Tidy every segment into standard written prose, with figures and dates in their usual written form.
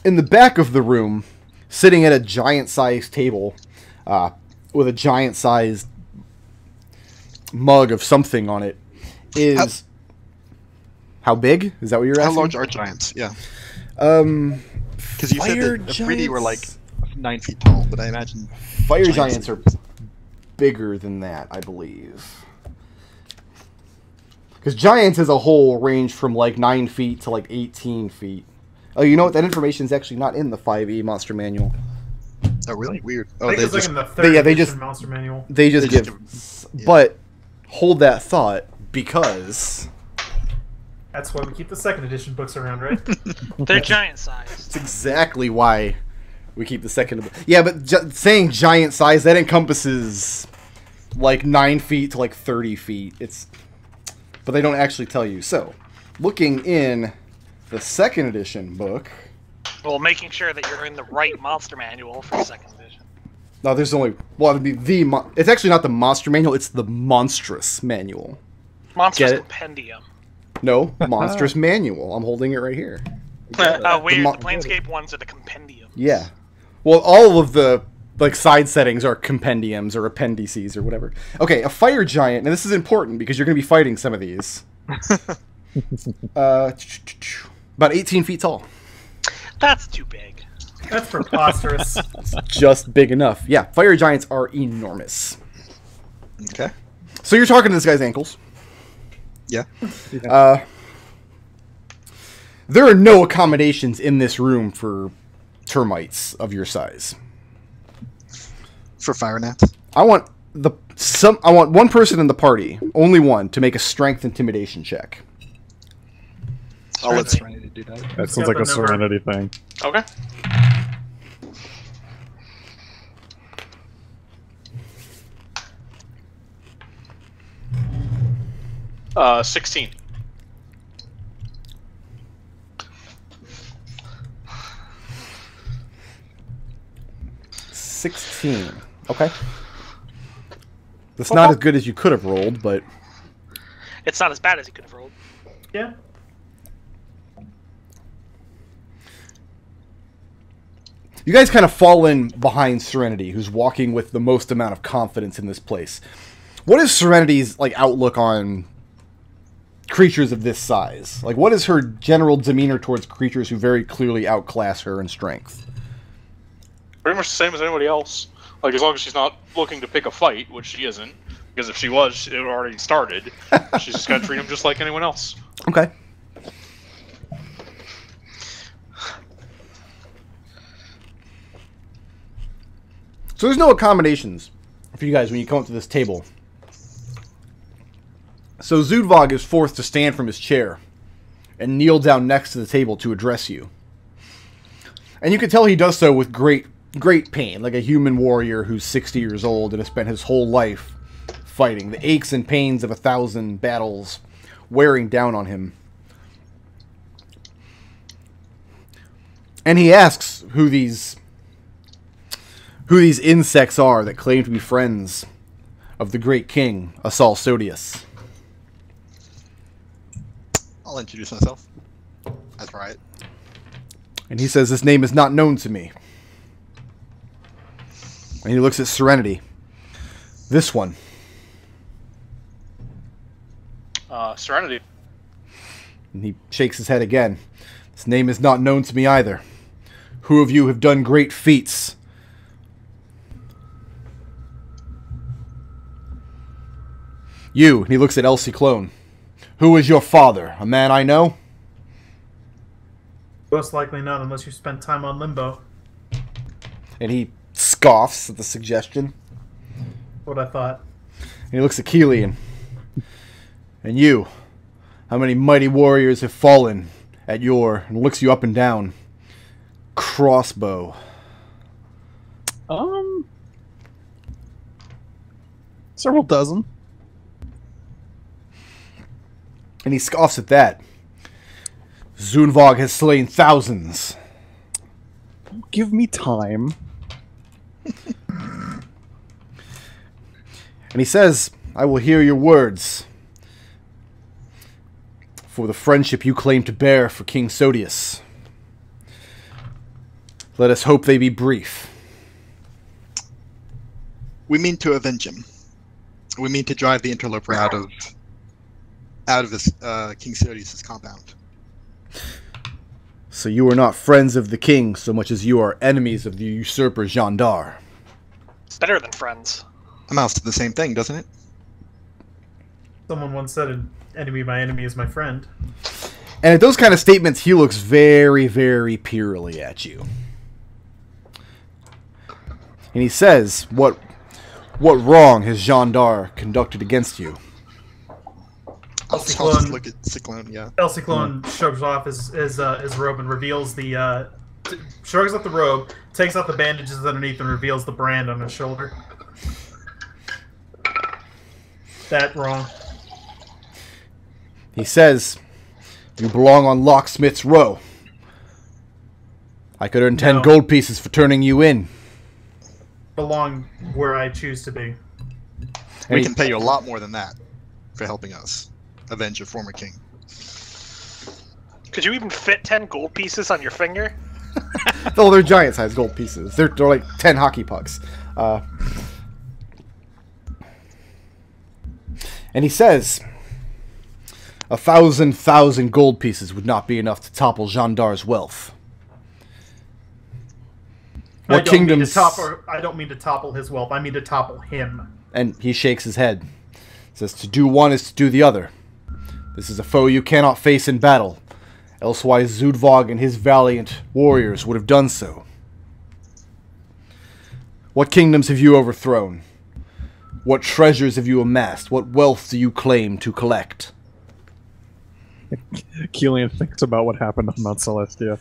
In the back of the room, sitting at a giant-sized table, with a giant-sized mug of something on it, is... How big? Is that what you're asking? How large are giants? Yeah. Because you said that the 3D were like 9 feet tall, but I imagine... Fire giants are bigger than that, I believe. Because giants as a whole range from like 9 feet to like 18 feet. Oh, you know what? That information is actually not in the 5e monster manual. Oh, really? Weird. I Oh, think they it's just... like in the third they edition just- monster manual. They just They give... just yeah. But, hold that thought, because... That's why we keep the second edition books around, right? They're giant sized. That's exactly why we keep the second... Yeah, but saying giant size, that encompasses like 9 feet to like 30 feet. It's... But they don't actually tell you. So, looking in the second edition book... Well, making sure that you're in the right monster manual for second edition. No, there's only... Well, it'd be the... It's actually not the monster manual, it's the monstrous manual. Monstrous Get it? Compendium. No, monstrous manual. I'm holding it right here. Oh, weird. The The Planescape ones are the compendium. Yeah. Well, all of the like side settings are compendiums or appendices or whatever. Okay, a fire giant, and this is important because you're going to be fighting some of these. About 18 feet tall. That's too big. That's preposterous. Just big enough. Yeah, fire giants are enormous. Okay. So you're talking to this guy's ankles. Yeah. There are no accommodations in this room for termites of your size. For fire gnats. I want one person in the party, only one, to make a strength intimidation check. I'll let Serenity do that. That sounds like a Serenity thing. Okay. Uh, 16. Okay. That's not as good as you could have rolled, but It's not as bad as you could have rolled. Yeah. you guys kind of fall in behind Serenity, who's walking with the most amount of confidence in this place. What is Serenity's like outlook on creatures of this size? Like, what is her general demeanor towards creatures who very clearly outclass her in strength? Pretty much the same as anybody else. Like, as long as she's not looking to pick a fight, which she isn't. Because if she was, it would already started. She's just going to treat them just like anyone else. Okay. So there's no accommodations for you guys when you come up to this table. So Zudvog is forced to stand from his chair and kneel down next to the table to address you. And you can tell he does so with great pain, like a human warrior who's 60 years old and has spent his whole life fighting. The aches and pains of 1,000 battles wearing down on him. And he asks who these insects are that claim to be friends of the great king, Asal Sodius. I'll introduce myself. That's Riot. And he says, this name is not known to me. And he looks at Serenity. This one. Serenity. And he shakes his head again. This name is not known to me either. Who of you have done great feats? You. And he looks at Ciclon. Who is your father? A man I know? Most likely not, unless you spent time on Limbo. And he scoffs at the suggestion. What I thought. And he looks at Kelian. And you. How many mighty warriors have fallen at your... And looks you up and down. Crossbow. Several dozen. And he scoffs at that. Zunvog has slain thousands. Give me time. And he says, I will hear your words for the friendship you claim to bear for King Sodius. Let us hope they be brief. We mean to avenge him. We mean to drive the interloper out of this King Sirius' compound. So you are not friends of the king so much as you are enemies of the usurper Jandar. It's better than friends. Amounts to the same thing, doesn't it? Someone once said an enemy of my enemy is my friend. And at those kind of statements, he looks very, very purely at you. And he says, what wrong has Jandar conducted against you? I'll just look at Ciclon, yeah. Ciclon shrugs off his robe and reveals shrugs up the robe, takes out the bandages underneath, and reveals the brand on his shoulder. That wrong. He says, you belong on Locksmith's Row. I could earn 10 gold pieces for turning you in. Belong where I choose to be. We can pay you a lot more than that for helping us avenge your former king. Could you even fit 10 gold pieces on your finger? Oh, they're giant-sized gold pieces. They're like 10 hockey pucks. And he says, 1,000 gold pieces would not be enough to topple Jandar's wealth. I don't mean to topple his wealth. I mean to topple him. And he shakes his head. Says, to do one is to do the other. This is a foe you cannot face in battle. Elsewise Zudvog and his valiant warriors would have done so. What kingdoms have you overthrown? What treasures have you amassed? What wealth do you claim to collect? Kelian thinks about what happened on Mount Celestia.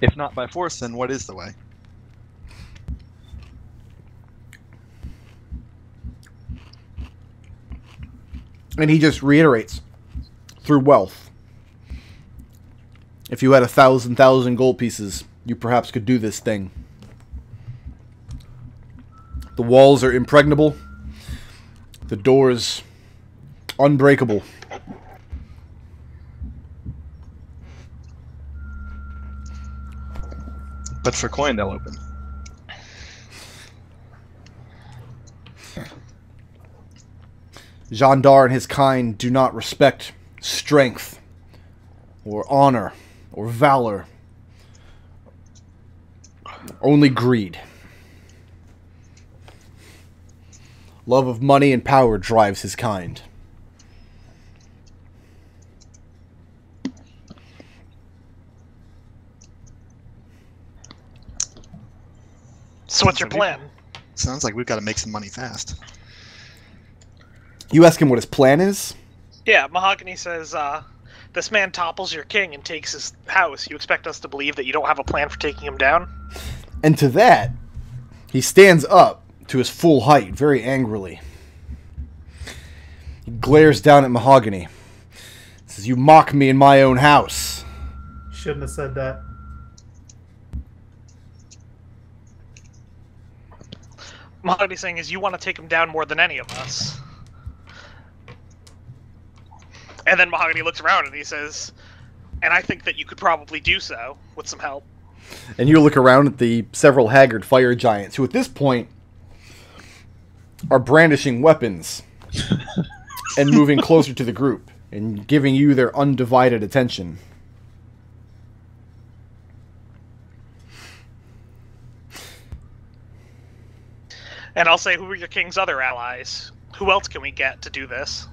If not by force, then what is the way? And he just reiterates, through wealth. If you had 1,000 gold pieces, you perhaps could do this thing. The walls are impregnable. The doors unbreakable. But for coin, they'll open. Jandar and his kind do not respect strength, or honor, or valor. Only greed. Love of money and power drives his kind. So what's your plan? Sounds like we've got to make some money fast. You ask him what his plan is? Yeah, Mahogany says, this man topples your king and takes his house. You expect us to believe that you don't have a plan for taking him down? And to that, he stands up to his full height, very angrily. He glares down at Mahogany. Says, you mock me in my own house. Shouldn't have said that. Mahogany's saying is you want to take him down more than any of us. And then Mahogany looks around and he says, and I think that you could probably do so with some help. And you look around at the several haggard fire giants who at this point are brandishing weapons and moving closer to the group and giving you their undivided attention. And I'll say, who are your king's other allies? Who else can we get to do this?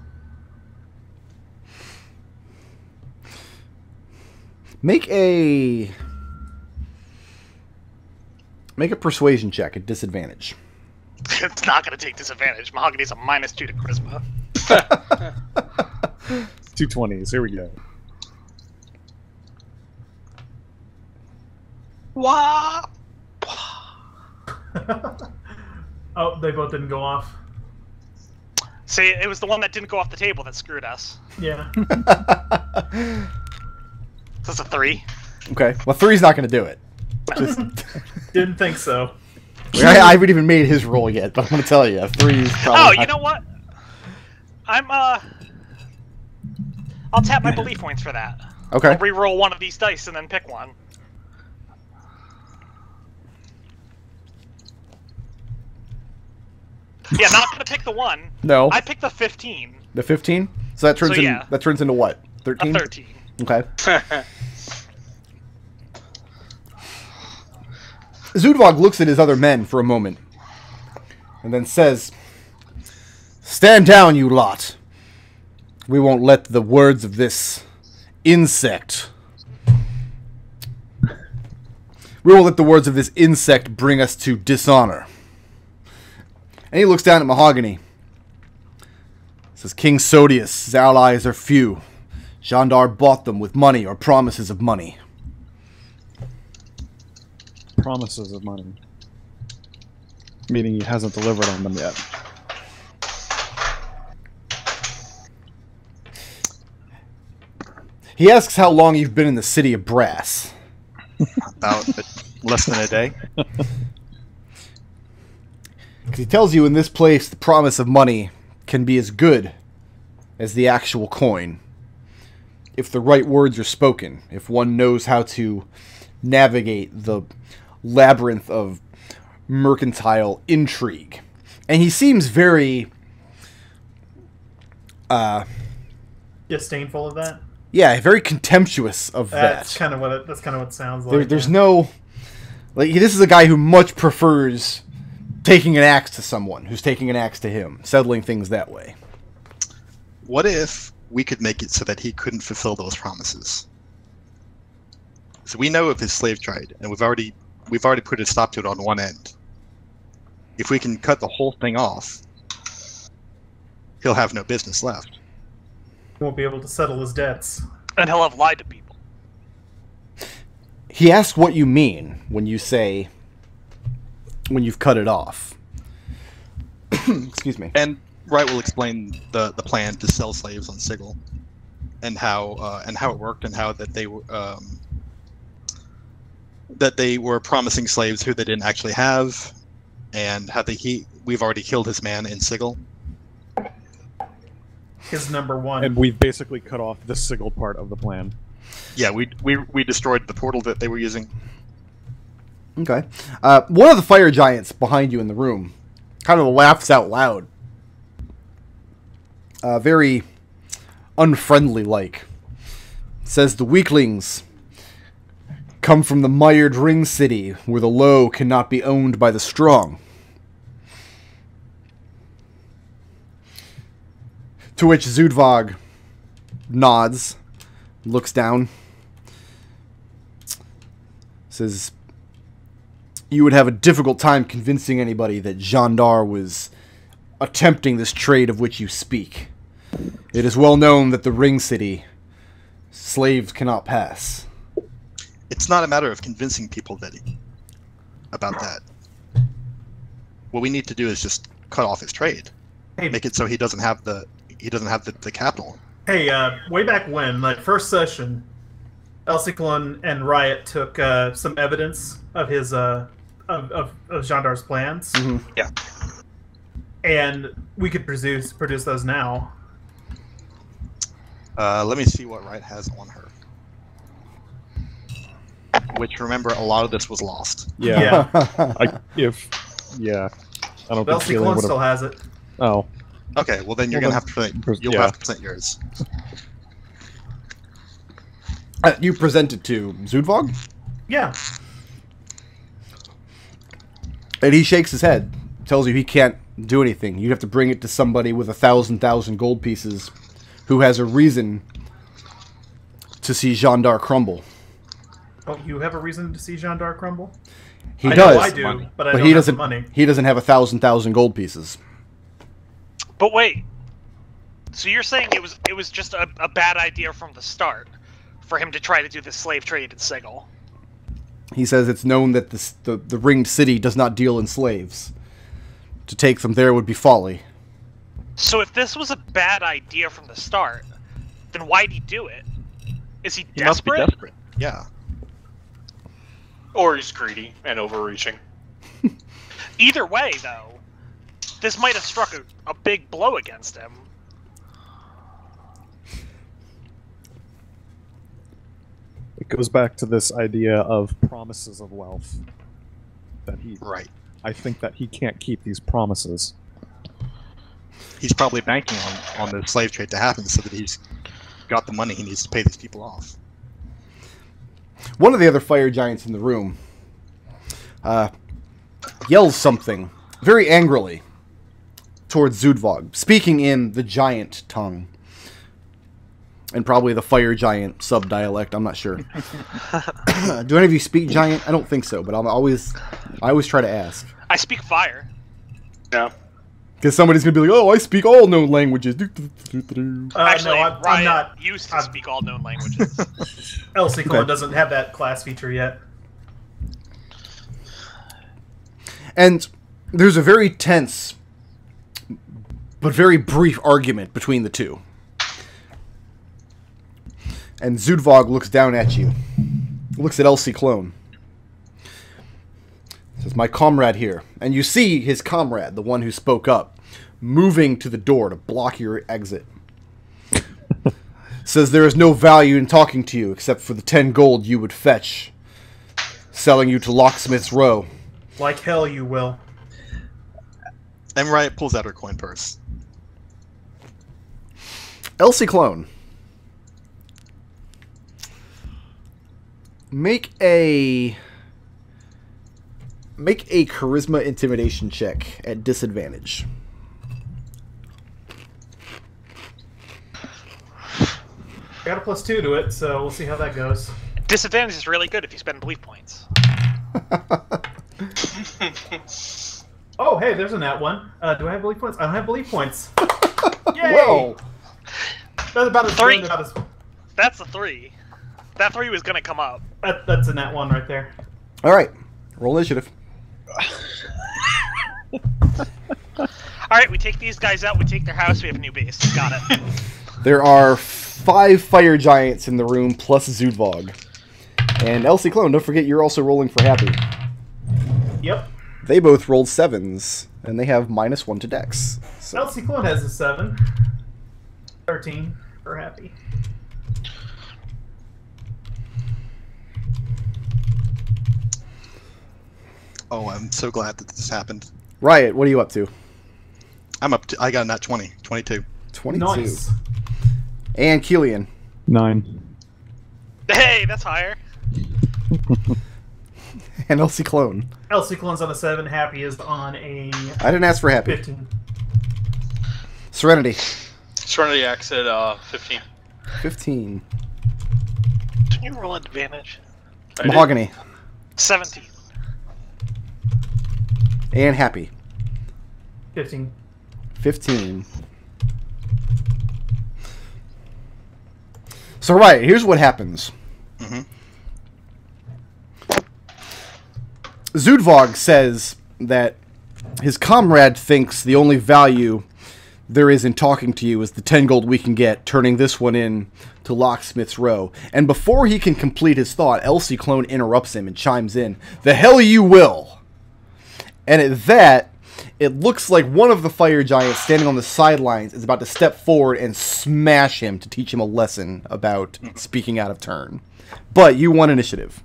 Make a persuasion check at disadvantage. It's not going to take disadvantage. Mahogany's a -2 to charisma. 2 20s. Here we go. Wah! Oh, they both didn't go off. See, it was the one that didn't go off the table that screwed us. Yeah. That's a 3. Okay, well 3's not going to do it. Just, Didn't think so. I haven't even made his roll yet, but I'm going to tell you, 3's probably. Oh, you know what? I'm I'll tap my belief points for that. Okay. I'll re-roll one of these dice and then pick one. Yeah, not gonna pick the 1. No. I picked the 15. The 15? So that turns that turns into what? 13? A 13. Okay. Zudvog looks at his other men for a moment and then says, "Stand down, you lot. We won't let the words of this insect. We won't let the words of this insect bring us to dishonor." And he looks down at Mahogany. Says, "King Sodius, his allies are few. Jandar bought them with money or promises of money." Promises of money. Meaning he hasn't delivered on them yet. He asks how long you've been in the city of Brass. About less than a day. Because he tells you in this place the promise of money can be as good as the actual coin. If the right words are spoken, if one knows how to navigate the labyrinth of mercantile intrigue. And he seems very disdainful of that. Yeah, very contemptuous of That's that. kind of what it sounds like. There's no, like, this is a guy who much prefers taking an axe to someone who's taking an axe to him, settling things that way. What if we could make it so that he couldn't fulfill those promises? So we know of his slave trade, and we've already put a stop to it on one end. If we can cut the whole thing off, he'll have no business left. He won't be able to settle his debts. And he'll have lied to people. He asks what you mean when you say, when you've cut it off. Excuse me. And Riot will explain the plan to sell slaves on Sigil, and how it worked, and how that they were promising slaves who they didn't actually have, and how we've already killed his man in Sigil. His number 1. And we've basically cut off the Sigil part of the plan. Yeah, we destroyed the portal that they were using. Okay. One of the fire giants behind you in the room kind of laughs out loud. Very unfriendly-like. Says, "The weaklings come from the mired ring city, where the low cannot be owned by the strong." To which Zudvog nods, looks down, says, "You would have a difficult time convincing anybody that Jandar was attempting this trade of which you speak. It is well known that the ring city, slaves cannot pass." It's not a matter of convincing people about that. What we need to do is just cut off his trade. Hey, Make it so he doesn't have the capital. Hey, way back when, like first session, Ciclon and Riot took some evidence of his of Jandar's plans. Mm-hmm. Yeah. And we could produce those now. Let me see what Riot has on her. Which, remember, a lot of this was lost. Yeah. I don't think Kelian Ciclon would've... still has it. Oh. Okay, well then you'll have to present yours. You present it to Zudvog? Yeah. And he shakes his head, tells you he can't do anything. You have to bring it to somebody with 1,000 gold pieces who has a reason to see Jandar crumble. Oh, you have a reason to see Jandar crumble? He I does. know I do, money. but I But don't he have the doesn't. money. He doesn't have 1,000 gold pieces. But wait. So you're saying it was just a bad idea from the start for him to try to do the slave trade in Sigil? He says it's known that the ringed city does not deal in slaves. To take them there would be folly. So if this was a bad idea from the start, then why'd he do it? Is he He must be desperate? desperate. Yeah. Or he's greedy and overreaching. Either way, though, this might have struck a big blow against him. It goes back to this idea of promises of wealth. That he, Right. I think that he can't keep these promises. He's probably banking on the slave trade to happen so that he's got the money he needs to pay these people off. One of the other fire giants in the room yells something very angrily towards Zudvog, speaking in the giant tongue. And probably the fire giant sub-dialect, I'm not sure. Do any of you speak giant? I don't think so, but I always try to ask. I speak fire. Yeah. Because somebody's going to be like, oh, I speak all known languages. Actually, no, Riot I'm not. used to speak all known languages. Ciclon doesn't have that class feature yet. And there's a very tense, but very brief argument between the two. And Zudvog looks down at you. Looks at Ciclon. Says, my comrade here. And you see his comrade, the one who spoke up, moving to the door to block your exit. Says there is no value in talking to you except for the 10 gold you would fetch, selling you to Locksmith's Row. Like hell you will. And Riot pulls out her coin purse. Ciclon. Make a charisma intimidation check at disadvantage. I got a +2 to it, so we'll see how that goes. Disadvantage is really good if you spend belief points. Oh, hey, there's a nat one. Do I have belief points? I don't have belief points. Yay! Whoa! That's about as 3. good as That's a 3. That 3 was going to come up. that's a nat one right there. All right, roll initiative. Alright, we take these guys out, we take their house, we have a new base. Got it. There are 5 fire giants in the room plus Zudvog. And Ciclon, don't forget you're also rolling for Happy. Yep. They both rolled 7s, and they have -1 to Dex. So. Ciclon has a 7. 13 for Happy. Oh, I'm so glad that this happened. Riot, what are you up to? I'm up to, I got a nat 20, 22. 22. Nice. And Kelian. 9. Hey, that's higher. And Ciclon. Ciclon's on a 7. Happy is on a I didn't ask for Happy. 15. Serenity. Serenity acts at 15. 15. Didn't you roll advantage? Mahogany. 17. And Happy. 15. 15. So, right, here's what happens. Mm-hmm. Zudvog says that his comrade thinks the only value there is in talking to you is the 10 gold we can get, turning this one in to Locksmith's Row. And before he can complete his thought, Ciclon interrupts him and chimes in, "The hell you will!" And at that, it looks like one of the fire giants standing on the sidelines is about to step forward and smash him to teach him a lesson about speaking out of turn. But you won initiative.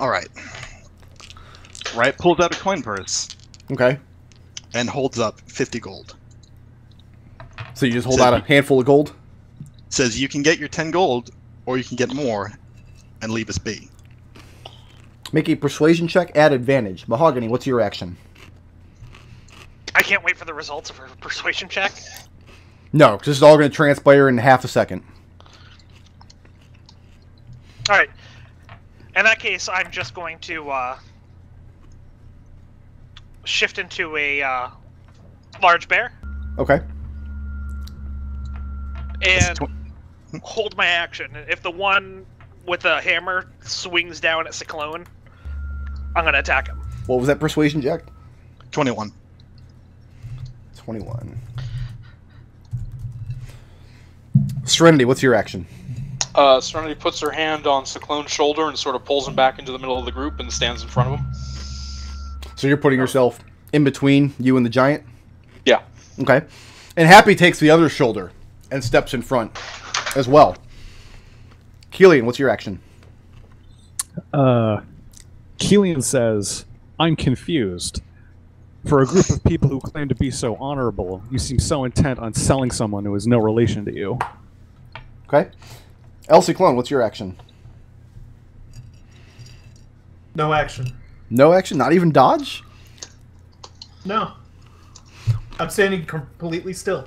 Alright. Riot pulls out a coin purse Okay. and holds up 50 gold. So you just hold out a handful of gold? Says you can get your 10 gold, or you can get more and leave us be. Make a persuasion check at advantage. Mahogany, what's your action? I can't wait for the results of her persuasion check. No, 'cause this is all going to transpire in half a second. Alright. In that case, I'm just going to shift into a large bear Okay. and hold my action. If the one with the hammer swings down at Ciclon, I'm going to attack him. What was that persuasion check? 21. 21. Serenity, what's your action? Serenity puts her hand on Ciclone's shoulder and sort of pulls him back into the middle of the group and stands in front of him. So you're putting yourself in between you and the giant? Yeah. Okay. And Happy takes the other shoulder and steps in front as well. Kelian, what's your action? Kelian says, I'm confused. For a group of people who claim to be so honorable, you seem so intent on selling someone who is no relation to you. Okay. Ciclon, what's your action? No action. No action? Not even dodge? No. I'm standing completely still.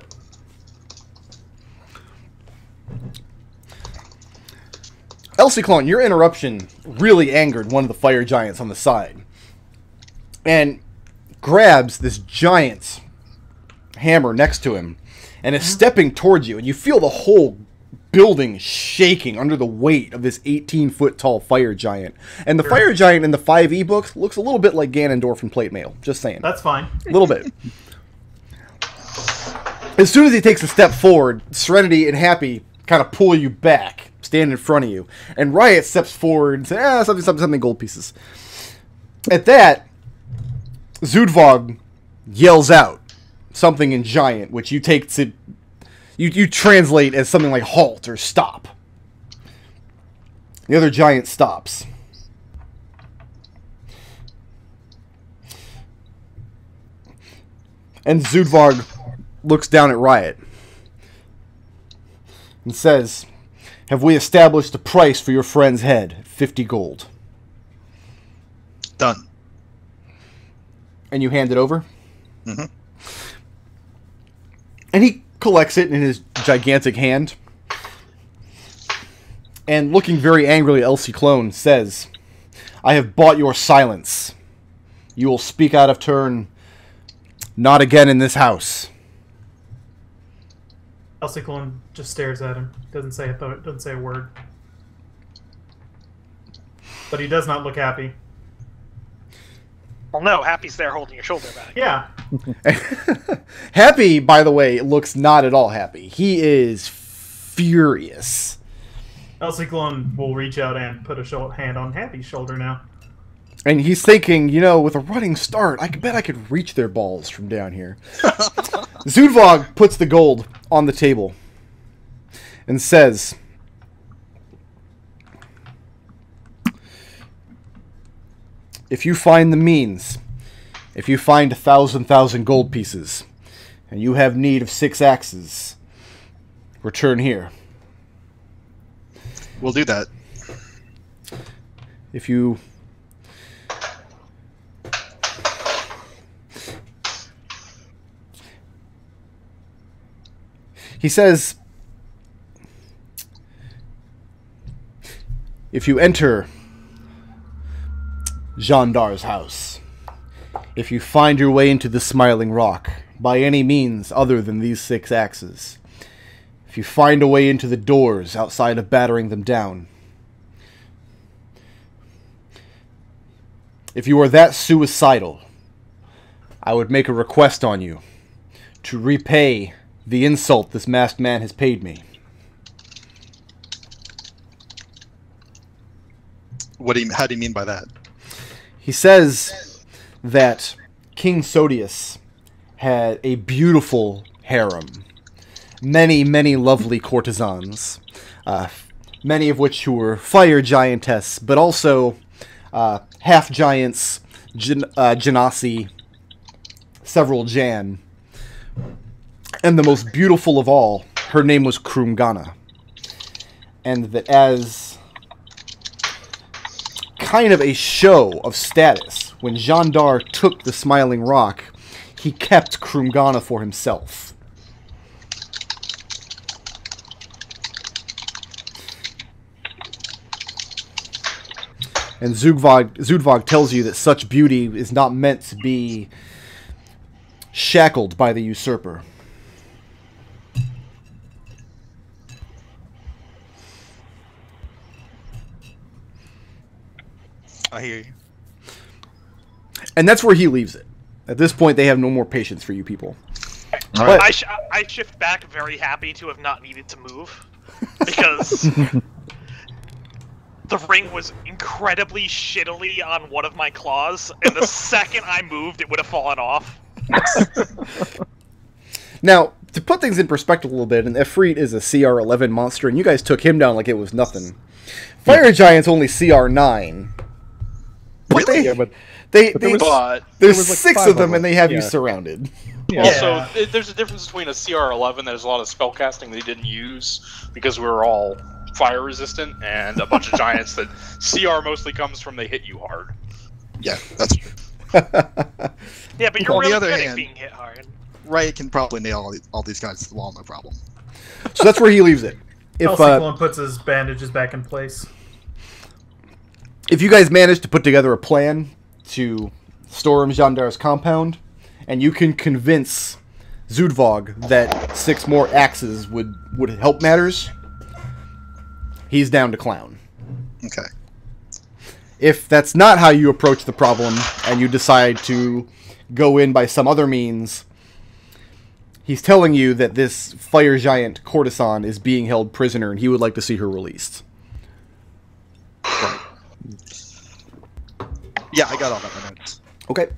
Ciclon, your interruption really angered one of the fire giants on the side. And grabs this giant's hammer next to him and is stepping towards you. And you feel the whole building shaking under the weight of this 18-foot tall fire giant. And the fire giant in the 5e books looks a little bit like Ganondorf from Plate Mail. Just saying. That's fine. A little bit. As soon as he takes a step forward, Serenity and Happy kind of pull you back, stand in front of you. And Riot steps forward and says, something gold pieces. At that, Zudvog yells out something in giant, which you take to... You translate as something like halt or stop. The other giant stops. And Zudvog looks down at Riot and says, have we established a price for your friend's head? 50 gold. Done. And you hand it over? Mm-hmm. And he collects it in his gigantic hand. And looking very angrily at Ciclon, says, I have bought your silence. You will speak out of turn. Not again in this house. Ciclon just stares at him. Doesn't say a word. But he does not look happy. Well, no, Happy's there holding your shoulder back. Yeah. Happy, by the way, looks not at all happy. He is furious. Ciclon will reach out and put a hand on Happy's shoulder now. And he's thinking, with a running start, I bet I could reach their balls from down here. Zudvog puts the gold on the table and says, if you find the means, if you find 1,000 gold pieces, and you have need of 6 axes, return here. We'll do that. If you... He says, if you enter Gendar's house, if you find your way into the Smiling Rock, by any means other than these 6 axes, if you find a way into the doors outside of battering them down, if you are that suicidal, I would make a request on you to repay the insult this masked man has paid me. How do you mean by that? He says that King Sodius had a beautiful harem. Many, many lovely courtesans. Many of which who were fire giantess, but also half-giants, Genasi, several Jan. And the most beautiful of all, her name was Krumgana. And that as kind of a show of status, when Jandar took the Smiling Rock, he kept Krumgana for himself. And Zudvog tells you that such beauty is not meant to be shackled by the usurper. I hear you. And that's where he leaves it. At this point, they have no more patience for you people. All right. I shift back very happy to have not needed to move. Because the ring was incredibly shittily on one of my claws, and the second I moved, it would have fallen off. Now, to put things in perspective a little bit, and Efreet is a CR11 monster, and you guys took him down like it was nothing. Fire Giant's only CR9. But Really? there's was like 6 5 of them, and they have you yeah. surrounded. Yeah. Also, there's a difference between a CR11 that has a lot of spellcasting they didn't use because we were all fire resistant, and a bunch of giants that CR mostly comes from they hit you hard. Yeah, that's true. Yeah, but you're On the really other good hand- at being hit hard. Riot can probably nail all these guys to the wall, no problem. So that's where he leaves it. If Ciclon puts his bandages back in place. if you guys manage to put together a plan to storm Gendar's compound, and you can convince Zudvog that 6 more axes would help matters, he's down to clown. Okay. If that's not how you approach the problem, and you decide to go in by some other means, he's telling you that this fire giant courtesan is being held prisoner, and he would like to see her released. Yeah, I got all that in my notes. Okay.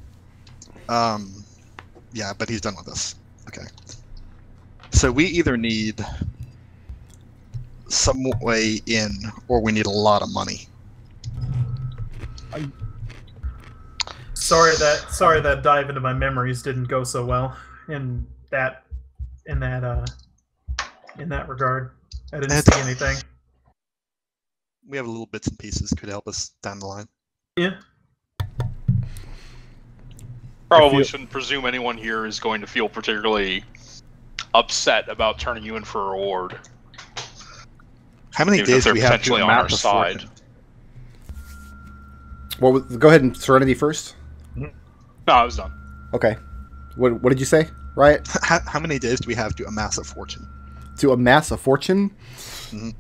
Yeah, but he's done with us. Okay. So we either need some way in, or we need a lot of money. Sorry that dive into my memories didn't go so well in that regard. I didn't see anything. We have little bits and pieces could help us down the line. Yeah. Probably shouldn't presume anyone here is going to feel particularly upset about turning you in for a reward. How many Even days if they're do we have to potentially on our amass a side. fortune? Well, go ahead and Serenity first. No, I was done. Okay. What did you say, Riot? How many days do we have to amass a fortune? To amass a fortune? Mhm.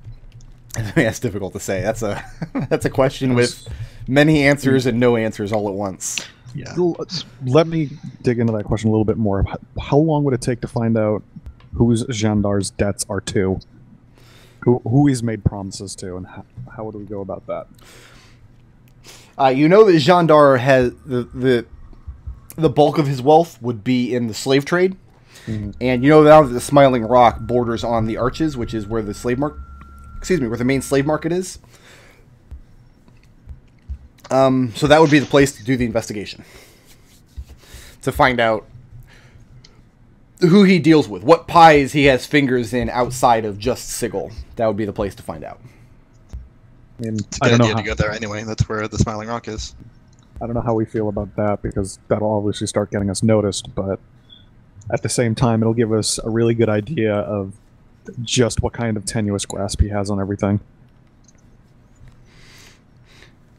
I mean, that's difficult to say. That's a question with many answers and no answers all at once. Yeah. Let me dig into that question a little bit more. How long would it take to find out whose Gendar's debts are to? Who he's made promises to, and how would we go about that? You know that Jandar has the bulk of his wealth would be in the slave trade, and you know now that the Smiling Rock borders on the Arches, which is where the where the main slave market is. So that would be the place to do the investigation, to find out who he deals with, what pies he has fingers in outside of just Sigil. That would be the place to find out. I mean, It's a I good don't know idea how, to go there anyway. That's where the Smiling Rock is. I don't know how we feel about that, because that'll obviously start getting us noticed, but at the same time, it'll give us a really good idea of just what kind of tenuous grasp he has on everything.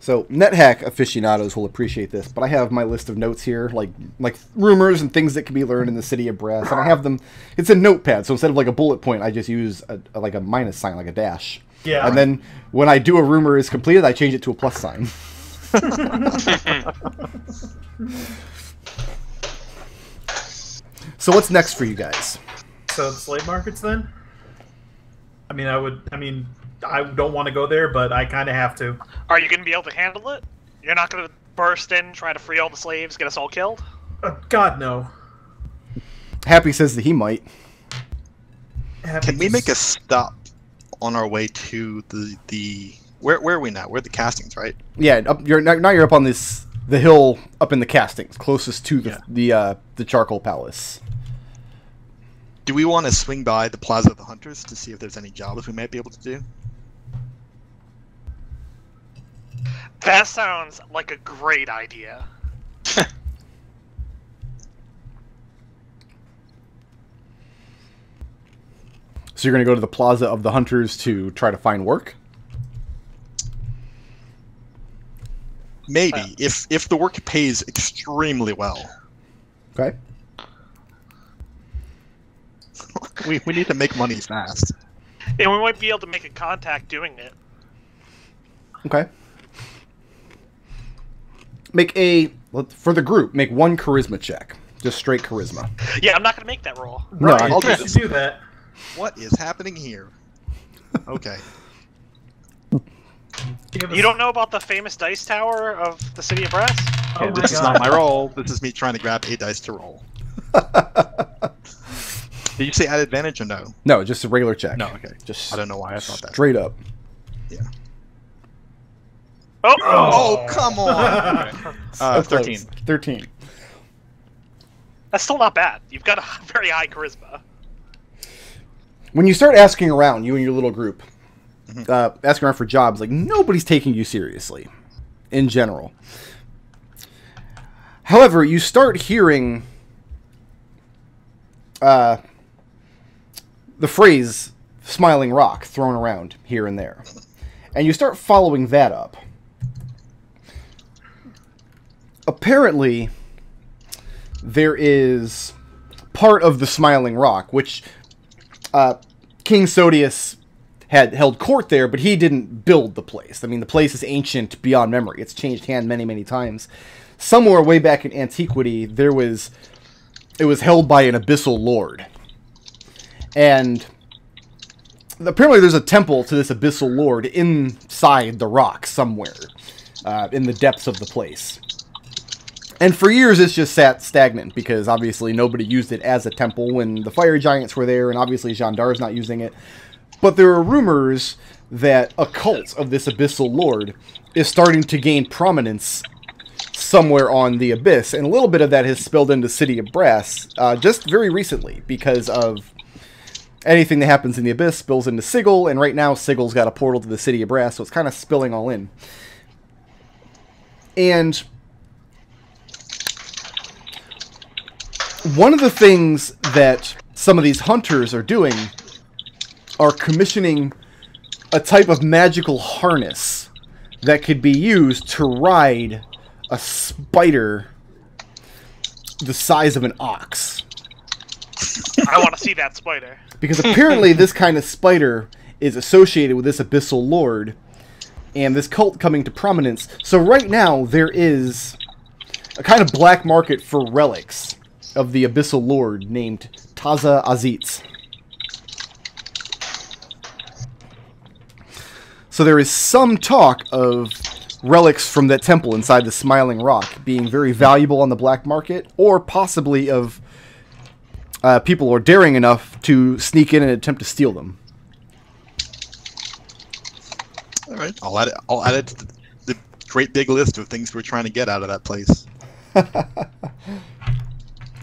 So NetHack aficionados will appreciate this, but I have my list of notes here, like rumors and things that can be learned in the city of Brass, and I have them. It's a notepad, so instead of like a bullet point, I just use like a minus sign, like a dash. Yeah. And then when I do a rumor is completed, I change it to a plus sign. So what's next for you guys? So the slave markets then? I don't want to go there, but I kind of have to. Are you going to be able to handle it? You're not going to burst in, try to free all the slaves, get us all killed? God, no. Happy says that he might. Can we make a stop on our way to the where are we now? We're at the castings, right? Yeah, you're up on the hill up in the castings, closest to the charcoal palace. Do we want to swing by the Plaza of the Hunters to see if there's any jobs we might be able to do? That sounds like a great idea. So you're going to go to the Plaza of the Hunters to try to find work? Maybe, if the work pays extremely well. Okay. We need to make money fast. And we might be able to make a contact doing it. Okay. For the group, make 1 charisma check. Just straight charisma. Yeah, I'm not going to make that roll. No, Right, I'll do you this. should do that. What is happening here? Okay. You don't know about the famous dice tower of the city of Brass? Oh my This is God. not my roll. This is me trying to grab a dice to roll. Did you say add advantage or no? No, just a regular check. No, okay. Just I don't know why I thought that. straight up. Yeah. Oh! Oh, come on! Okay. So 13. close. 13. That's still not bad. You've got a very high charisma. When you start asking around, you and your little group, asking around for jobs, like, nobody's taking you seriously, in general. However, you start hearing the phrase Smiling Rock thrown around here and there. And you start following that up. Apparently, there is part of the Smiling Rock, which King Sodius had held court there, but he didn't build the place. I mean, the place is ancient beyond memory. It's changed hand many, many times. Somewhere way back in antiquity, it was held by an abyssal lord. And apparently there's a temple to this abyssal lord inside the rock somewhere, in the depths of the place. And for years it's just sat stagnant, because obviously nobody used it as a temple when the fire giants were there, and obviously Gendar's not using it. But there are rumors that a cult of this abyssal lord is starting to gain prominence somewhere on the Abyss, and a little bit of that has spilled into City of Brass just very recently, because of anything that happens in the Abyss spills into Sigil, and right now Sigil's got a portal to the City of Brass, so it's kind of spilling all in. And one of the things that some of these hunters are doing are commissioning a type of magical harness that could be used to ride a spider the size of an ox. I want to see that spider. Because apparently this kind of spider is associated with this abyssal lord and this cult coming to prominence. So right now there is a kind of black market for relics of the abyssal lord named Taza Azitz. So there is some talk of relics from that temple inside the Smiling Rock being very valuable on the black market, or possibly of people who are daring enough to sneak in and attempt to steal them. All right, I'll add it to the great big list of things we're trying to get out of that place.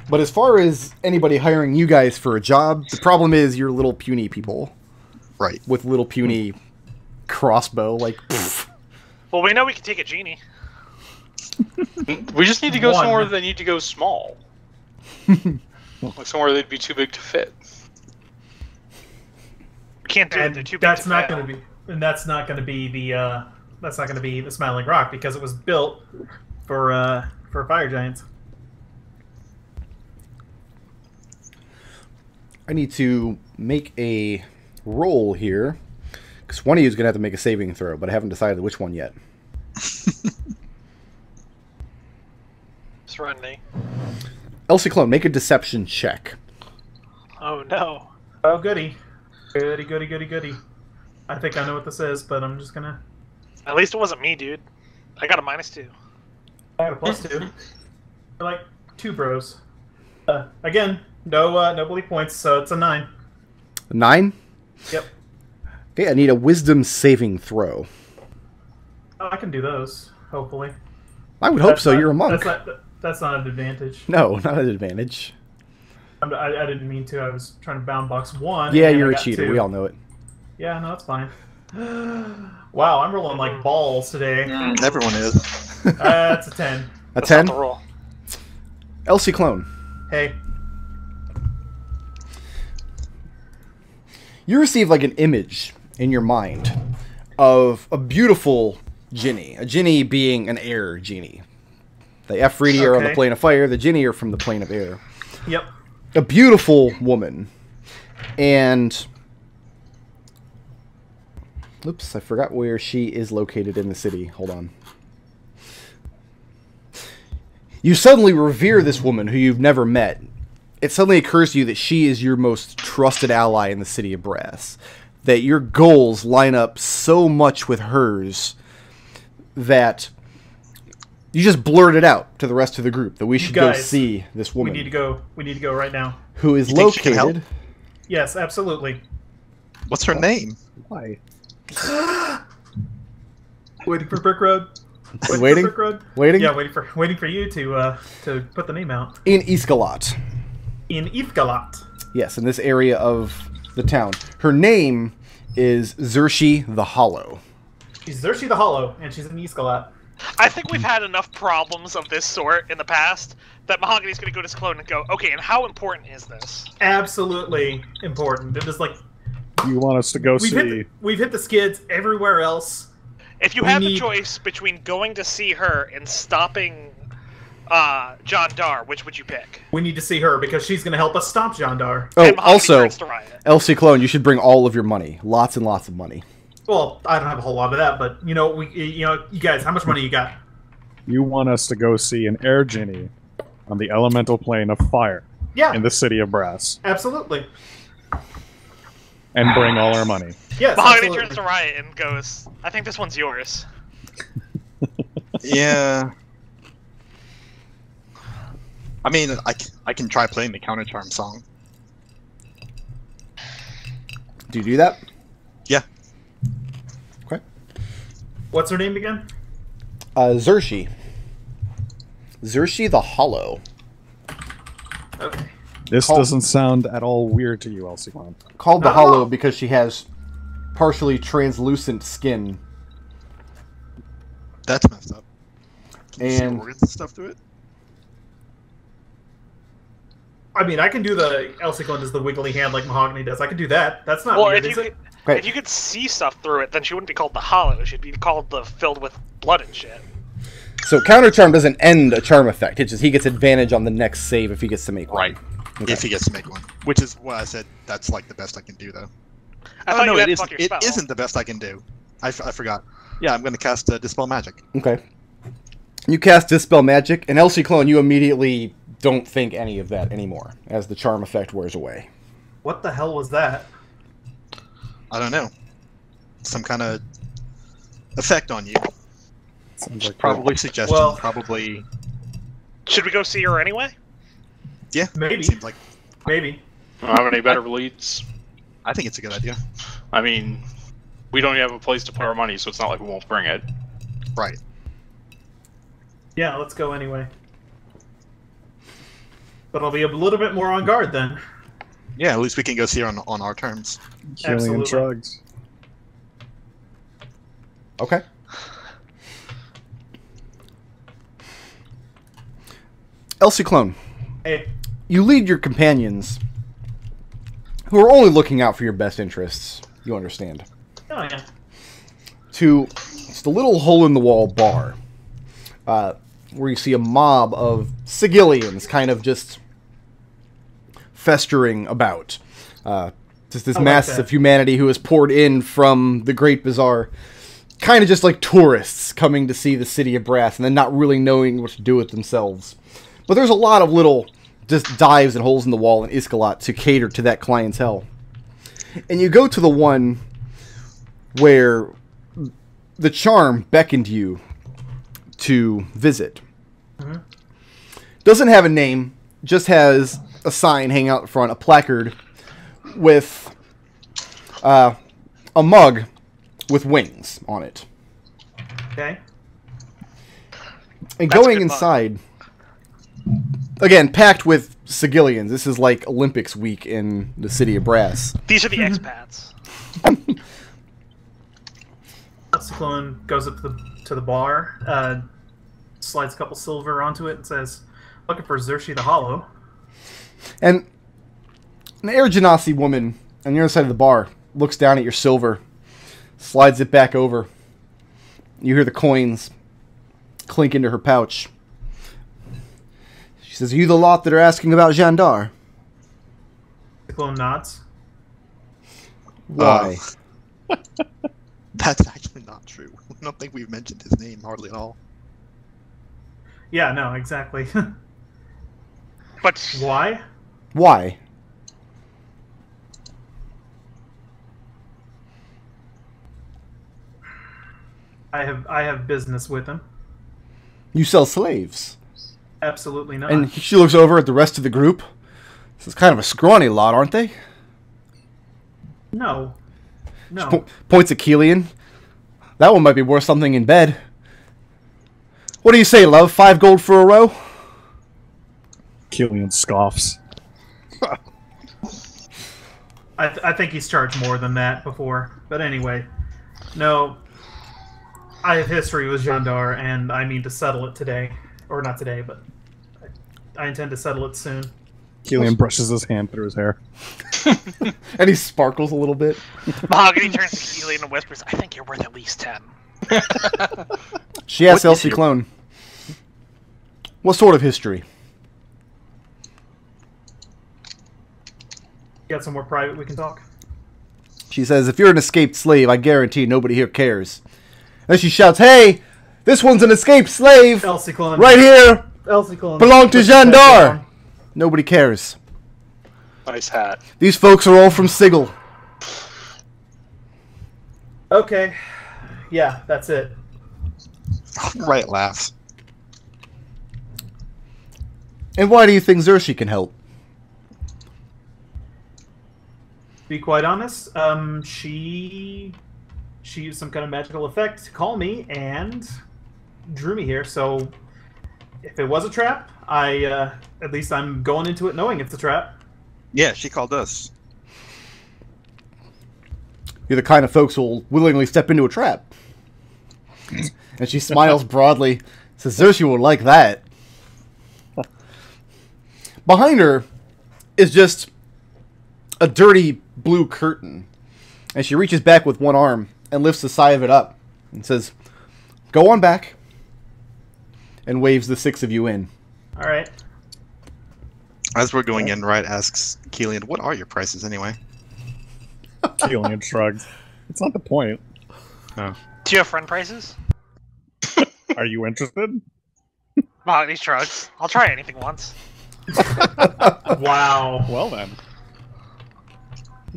But as far as anybody hiring you guys for a job, the problem is you're little puny people. Right. With little puny crossbow, like, pfft. Well, we know we can take a genie. We just need to go One. somewhere they need to go small. Like somewhere they'd be too big to fit. We can't do it. They're And too big that's to not fail. going to be, and that's not going to be the Smiling Rock, because it was built for fire giants. I need to make a roll here, because one of you is going to have to make a saving throw, but I haven't decided which one yet. Serenity. Ciclon, make a deception check. Oh no. Oh, goody. Goody, goody, goody, goody. I think I know what this is, but I'm just going to... At least it wasn't me, dude. I got a -2. I got a +2. For like 2 bros. Again, no bleak points, so it's a 9. 9? Yep. Okay, I need a wisdom saving throw. Oh, I can do those, hopefully. I would hope That's so, not- you're a monk. That's not an advantage. No, not an advantage. I didn't mean to. I was trying to bound box 1. Yeah, and you're I a got cheater, 2. we all know it. Yeah, no, that's fine. Wow, I'm rolling like balls today. Everyone is. That's a 10. A That's 10? not the roll. Ciclon, Hey. you receive like an image in your mind of a beautiful Jinni. A Jinni being an air genie. The Efreeti are on the Okay. plane of fire, the Jinni are from the plane of air. Yep. A beautiful woman. And... Oops, I forgot where she is located in the city. Hold on. You suddenly revere this woman who you've never met. It suddenly occurs to you that she is your most trusted ally in the City of Brass. That your goals line up so much with hers that you just blurt it out to the rest of the group that we should go guys, see this woman. We need to go right now. Who is You think she can help? located... Yes, absolutely. What's her name? Why? Waiting for Brick Road. Waiting? For Brick Road. Waiting? Yeah, waiting for you to put the name out. In Iskalot. In Ifgalat. Yes, in this area of the town. Her name is Xerxi the Hollow. She's Xerxi the Hollow, and she's in Iskalat. I think we've had enough problems of this sort in the past that Mahogany's going to go to Ciclon and go, okay, and how important is this? Absolutely important. It was like You want us to go see? we've hit the skids everywhere else. If you had the choice between going to see her and stopping John Dar, which would you pick? We need to see her because she's going to help us stop Jandar. Oh, And Mahogany also, turns to Riot. Elsie Clone, you should bring all of your money. Lots and lots of money. Well, I don't have a whole lot of that, but you guys, how much money you got? You want us to go see an air genie on the elemental plane of fire Yeah, in the city of Brass, absolutely. and bring all our money. Yes, Mahogany absolutely. turns to Riot and goes, I think this one's yours. Yeah. I mean, I can try playing the counter charm song. Do you do that? Yeah. Okay. What's her name again? Xerxi. Xerxi the Hollow. Okay. This Call- doesn't sound at all weird to you, Elsie. Called the No. Hollow because she has partially translucent skin. That's messed up. Can you see And- organs and stuff through it? I mean, I can do the Elsie does the wiggly hand like Mahogany does. I can do that. That's not Well, weird, if is you, it? Right. if you could see stuff through it, then she wouldn't be called the Hollow. She'd be called the Filled with Blood and shit. So counter charm doesn't end a charm effect. It's just he gets advantage on the next save if he gets to make one. Right. Okay. If he gets to make one. Which is what I said, that's like the best I can do, though. I Oh, thought no, you had it to fuck your isn't. spell. It isn't the best I can do. I forgot. Yeah, I'm going to cast Dispel Magic. Okay. You cast Dispel Magic, and Elsie Clone, you immediately don't think any of that anymore as the charm effect wears away. What the hell was that? I don't know. Some kind of effect on you. Sounds like Probably suggestion. Well- Probably. Should we go see her anyway? Yeah. Maybe. Seems like. Maybe. Don't have any better leads. I think it's a good idea. I mean, we don't even have a place to put our money, so it's not like we won't bring it. Right. Yeah, let's go anyway. But I'll be a little bit more on guard then. Yeah, at least we can go see her on our terms. Kelian Absolutely. shrugs. Okay. Elsie Clone, Hey, you lead your companions, who are only looking out for your best interests, you understand, oh yeah. to just a little hole-in-the-wall bar, where you see a mob of Sigillians kind of just festering about. Just this I like mass that. of humanity who has poured in from the Great Bazaar, kind of just like tourists coming to see the city of Brass and then not really knowing what to do with themselves. But there's a lot of little just dives and holes in the wall in Iskalot to cater to that clientele. And you go to the one where the charm beckoned you to visit. Mhm. Doesn't have a name, just has a sign hanging out front, a placard with a mug with wings on it. Okay. And That's a going good mug. inside, again, packed with Sigillians. This is like Olympics week in the city of Brass. These are the expats. Ciclon goes up to the bar, slides a couple silver onto it, and says, "Looking for Xerxi the Hollow." And an Air Genasi woman on the other side of the bar looks down at your silver, slides it back over. You hear the coins clink into her pouch. She says, "Are you the lot that are asking about Jandar?" Ciclon nods. Why? That's actually not true. I don't think we've mentioned his name hardly at all. Yeah, no, exactly. But Why? Why? I have business with him. You sell slaves. Absolutely not. And she looks over at the rest of the group. This is kind of a scrawny lot, aren't they? No. No. Points at Kelian. That one might be worth something in bed. What do you say, love? 5 gold for a row? Kelian scoffs. I think he's charged more than that before. But anyway, no. I have history with Jandar, and I mean to settle it today. Or not today, but I intend to settle it soon. Kelian brushes his hand through his hair. And he sparkles a little bit. Mahogany turns to Kelian and whispers, I think you're worth at least 10. She asks Elsie Clone, what sort of history? Got some more private we can talk? She says, if you're an escaped slave, I guarantee nobody here cares. And she shouts, hey, this one's an escaped slave! Elsie Clone. Right here! Elsie Clone. Belong to Jandar! Nobody cares. Nice hat. These folks are all from Sigil. Okay. Yeah, that's it. Right, laughs. And why do you think Xerxes can help? To be quite honest, she used some kind of magical effect to call me and drew me here. So if it was a trap, at least I'm going into it knowing it's a trap. Yeah, she called us. You're the kind of folks who'll willingly step into a trap. And she smiles broadly, says, Xerxes will like that. Behind her is just a dirty blue curtain. And she reaches back with one arm and lifts the side of it up and says, go on back. And waves the 6 of you in. All right. As we're going in, Riot asks Kelian, what are your prices anyway? Kelian shrugs. It's not the point. Oh. Do you have friend prices? Are you interested? Mahogany shrugs. I'll try anything once. Wow. Well then.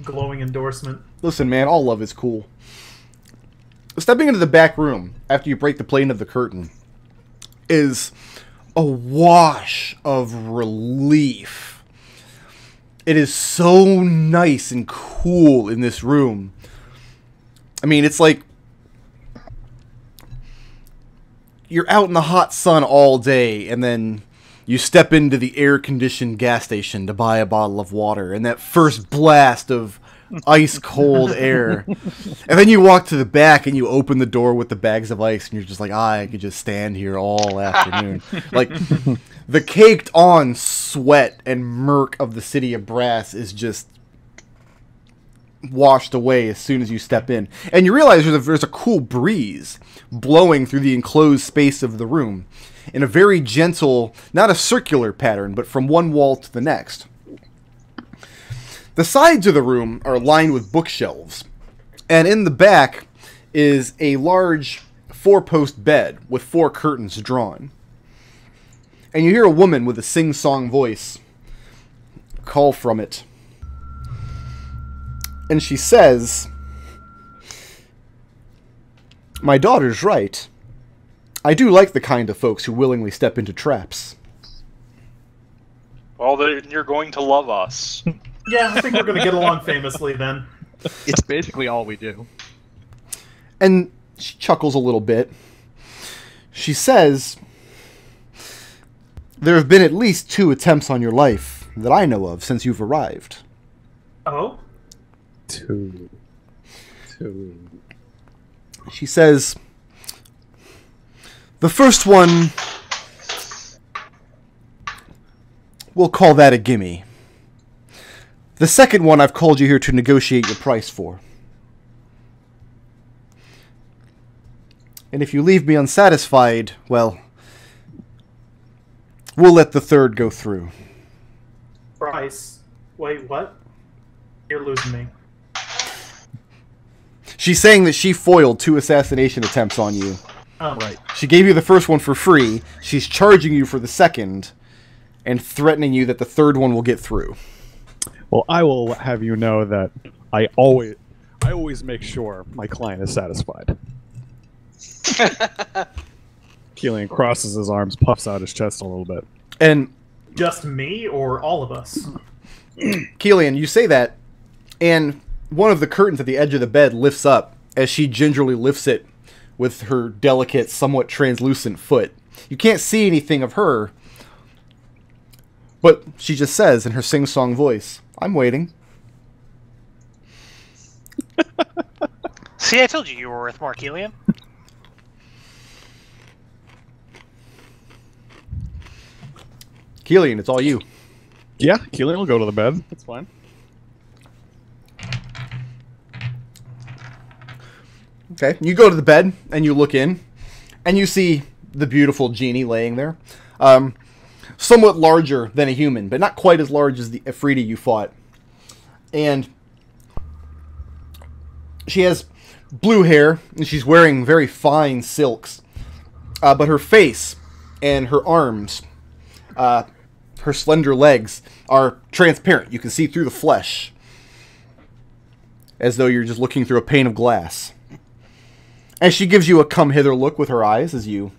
Glowing endorsement. Listen, man, all love is cool. Stepping into the back room after you break the plane of the curtain is a wash of relief. It is so nice and cool in this room. I mean, it's like you're out in the hot sun all day, and then you step into the air-conditioned gas station to buy a bottle of water, and that first blast of ice-cold air. And then you walk to the back, and you open the door with the bags of ice, and you're just like, I could just stand here all afternoon. Like, the caked-on sweat and murk of the city of Brass is just washed away as soon as you step in. And you realize there's a cool breeze blowing through the enclosed space of the room in a very gentle, not a circular pattern, but from one wall to the next. The sides of the room are lined with bookshelves, and in the back is a large 4-post bed with 4 curtains drawn. And you hear a woman with a sing-song voice call from it. And she says, my daughter's right. I do like the kind of folks who willingly step into traps. Well, then you're going to love us. Yeah, I think we're going to get along famously then. It's basically all we do. And she chuckles a little bit. She says, there have been at least 2 attempts on your life that I know of since you've arrived. Oh? 2. She says, the first one, we'll call that a gimme. The second one I've called you here to negotiate your price for. And if you leave me unsatisfied, well, we'll let the third go through. Price? Wait, what? You're losing me. She's saying that she foiled 2 assassination attempts on you. Oh. Right. She gave you the first one for free. She's charging you for the second and threatening you that the third one will get through. Well, I will have you know that I always make sure my client is satisfied. Kelian crosses his arms, puffs out his chest a little bit. And Just me or all of us? Kelian, you say that, and one of the curtains at the edge of the bed lifts up as she gingerly lifts it with her delicate, somewhat translucent foot. You can't see anything of her, but she just says in her sing-song voice, "I'm waiting." See, I told you were worth more, Kelian. Kelian, it's all you. Yeah, Kelian will go to the bed. That's fine. Okay, you go to the bed, and you look in, and you see the beautiful genie laying there. Somewhat larger than a human, but not quite as large as the Afridi you fought. And she has blue hair, and she's wearing very fine silks. But her face and her arms, her slender legs, are transparent. You can see through the flesh, as though you're just looking through a pane of glass. And she gives you a come-hither look with her eyes as you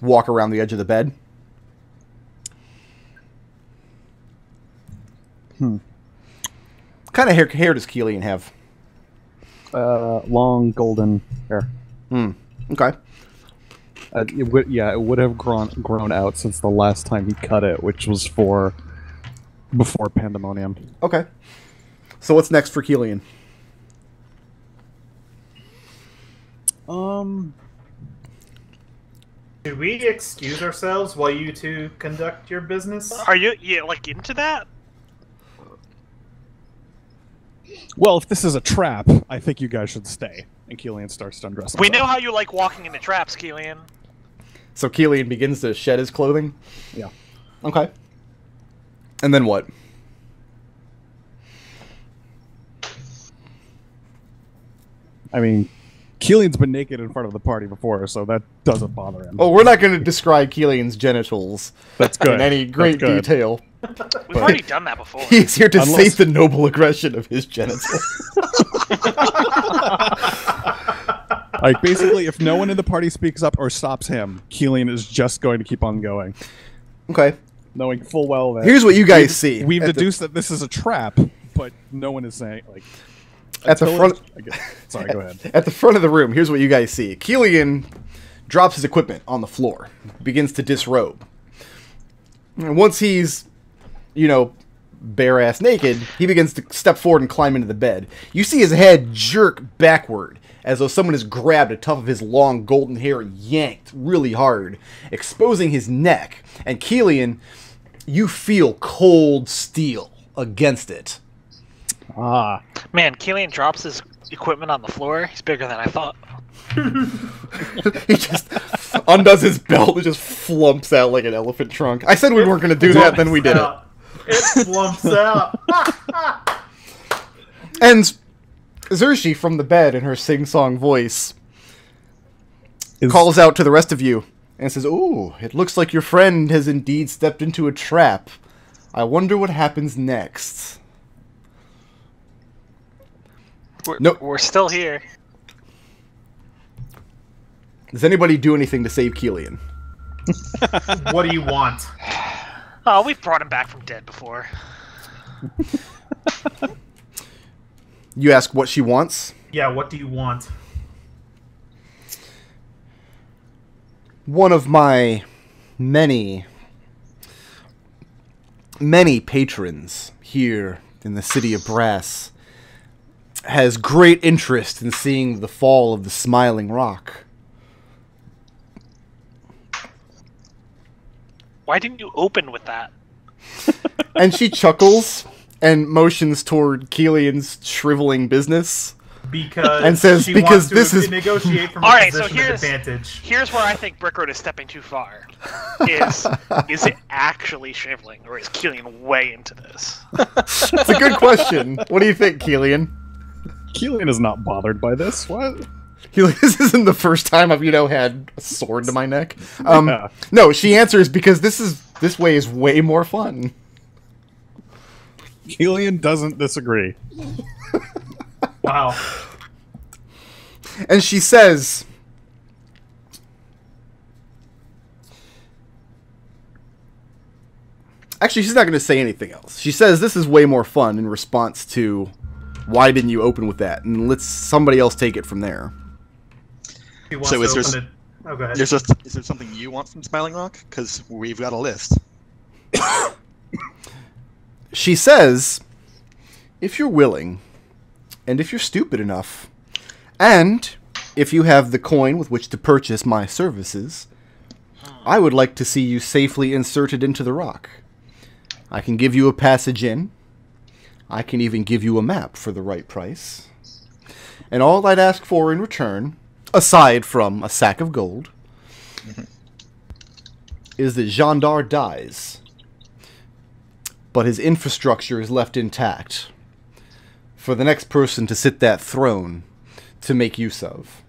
walk around the edge of the bed. What kind of hair does Kelian have? Long golden hair. Okay. It would have grown out since the last time he cut it, which was before Pandemonium. Okay. So what's next for Kelian? Do we excuse ourselves while you two conduct your business? Are you like into that? Well, if this is a trap, I think you guys should stay. And Kelian starts to undress himself. We know how you like walking into traps, Kelian. So Kelian begins to shed his clothing? Yeah. Okay. And then what? I mean, Kelian's been naked in front of the party before, so that doesn't bother him. Oh, we're not going to describe Kelian's genitals That's good. in any great detail. We've already done that before. He's here to save the noble aggression of his genitals. Like, basically, if no one in the party speaks up or stops him, Kelian is just going to keep on going. Okay. Knowing full well that... Here's what you guys see. We've deduced that this is a trap, but no one is saying, like... At the front... Sorry, go ahead. At the front of the room, here's what you guys see. Kelian drops his equipment on the floor, begins to disrobe. And once he's, bare-ass naked, he begins to step forward and climb into the bed. You see his head jerk backward, as though someone has grabbed a tuft of his long golden hair and yanked really hard, exposing his neck. And Kelian, you feel cold steel against it. Ah. Man, Kelian drops his equipment on the floor. He's bigger than I thought. He just undoes his belt and just flumps out like an elephant trunk. I said we weren't going to do that, then we did it. It flumps out. And Xerxes from the bed in her sing-song voice calls out to the rest of you and says, "Ooh, it looks like your friend has indeed stepped into a trap. I wonder what happens next." We're still here. Does anybody do anything to save Kelian? What do you want? Oh, we've brought him back from dead before. You ask what she wants? Yeah, what do you want? One of my many patrons here in the city of Brass has great interest in seeing the fall of the Smiling Rock. Why didn't you open with that? And she chuckles and motions toward Kelian's shriveling business. Because and says, she because wants to this is negotiate from all a right, so position of advantage. Here's where I think Brickroad is stepping too far. Is it actually shriveling, or is Kelian way into this? It's a good question. What do you think, Kelian? Kelian is not bothered by this. What? This isn't the first time I've had a sword to my neck. Yeah. No, she answers because this way is way more fun. Kelian doesn't disagree. Wow. And she says, actually, she's not going to say anything else. She says this is way more fun in response to Why didn't you open with that? And let somebody else take it from there. He wants So to open it. Oh, go ahead. Is there something you want from Smiling Rock? Because we've got a list. She says, if you're willing, and if you're stupid enough, and if you have the coin with which to purchase my services, I would like to see you safely inserted into the rock. I can give you a passage in. I can even give you a map for the right price. And all I'd ask for in return, aside from a sack of gold, is that Jandar dies, but his infrastructure is left intact for the next person to sit that throne to make use of.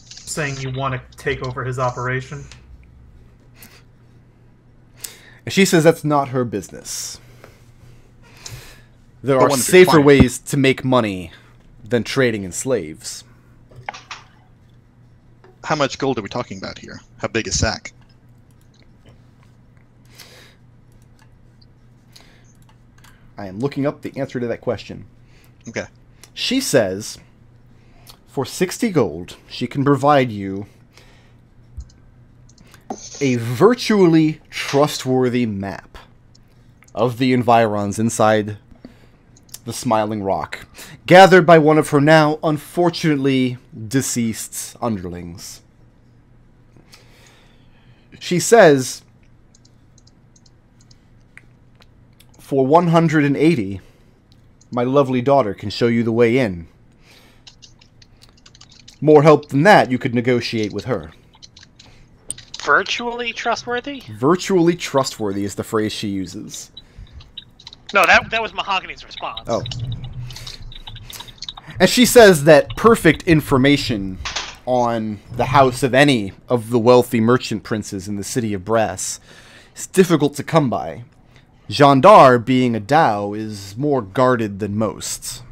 Saying you want to take over his operation? And she says that's not her business. There But are one of your safer clients. ways to make money than trading in slaves. How much gold are we talking about here? How big a sack? I am looking up the answer to that question. Okay. She says, for 60 gold, she can provide you a virtually trustworthy map of the environs inside the Smiling Rock, gathered by one of her now unfortunately deceased underlings. She says, for 180, my lovely daughter can show you the way in. More help than that, you could negotiate with her. Virtually trustworthy? Virtually trustworthy is the phrase she uses. No, that was Mahogany's response. Oh. And she says that perfect information on the house of any of the wealthy merchant princes in the city of Brass is difficult to come by. Jandar, being a Dao, is more guarded than most.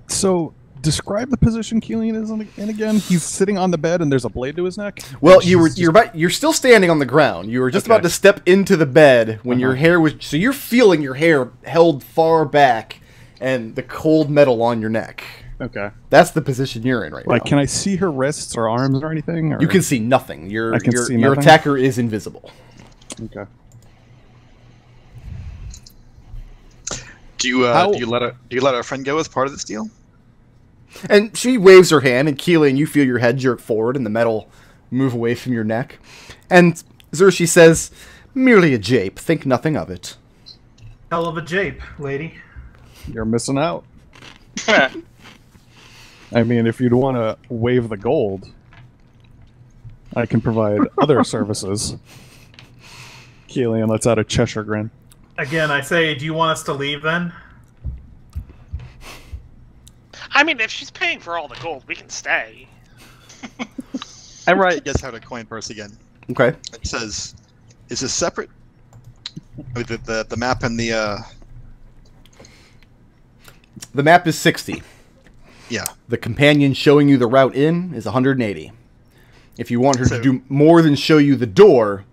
So describe the position Kelian is in again. He's sitting on the bed and there's a blade to his neck. Well, And you're still standing on the ground. You were just Okay. about to step into the bed when your hair was... So you're feeling your hair held far back and the cold metal on your neck. Okay. That's the position you're in right Like, now. can I see her wrists or arms or anything? Or? You can see nothing. Your I can see your nothing? attacker is invisible. Okay. Do you How- do you let our friend go as part of this deal? And she waves her hand, and Kelian, you feel your head jerk forward and the metal move away from your neck. And Xerxes says, merely a jape, think nothing of it. Hell of a jape, lady. You're missing out. I mean, if you'd want to waive the gold, I can provide other services. Kelian lets out a Cheshire grin. Again, I say, do you want us to leave then? I mean, if she's paying for all the gold, we can stay. And Riot gets out a coin purse again. Okay. It says, "Is this separate? With the map and the The map is 60. yeah." The companion showing you the route in is 180. If you want her to So- do more than show you the door,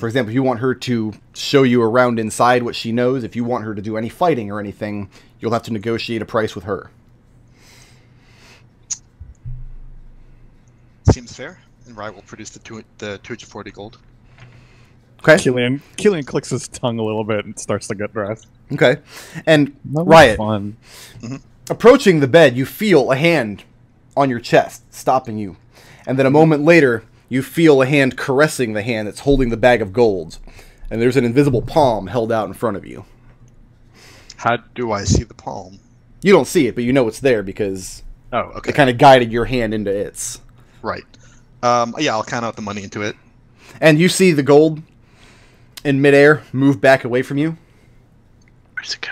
for example, if you want her to show you around inside what she knows, if you want her to do any fighting or anything, you'll have to negotiate a price with her. Seems fair. And Riot will produce the 240 gold. Okay. Kelian clicks his tongue a little bit and starts to get dressed. Okay. And That was Riot, fun. approaching the bed, you feel a hand on your chest, stopping you. And then a moment later, you feel a hand caressing the hand that's holding the bag of gold. And there's an invisible palm held out in front of you. How do I see the palm? You don't see it, but you know it's there because Oh, okay. it kind of guided your hand into its. Right. Yeah, I'll count out the money into it. And you see the gold in midair move back away from you. Where's it go?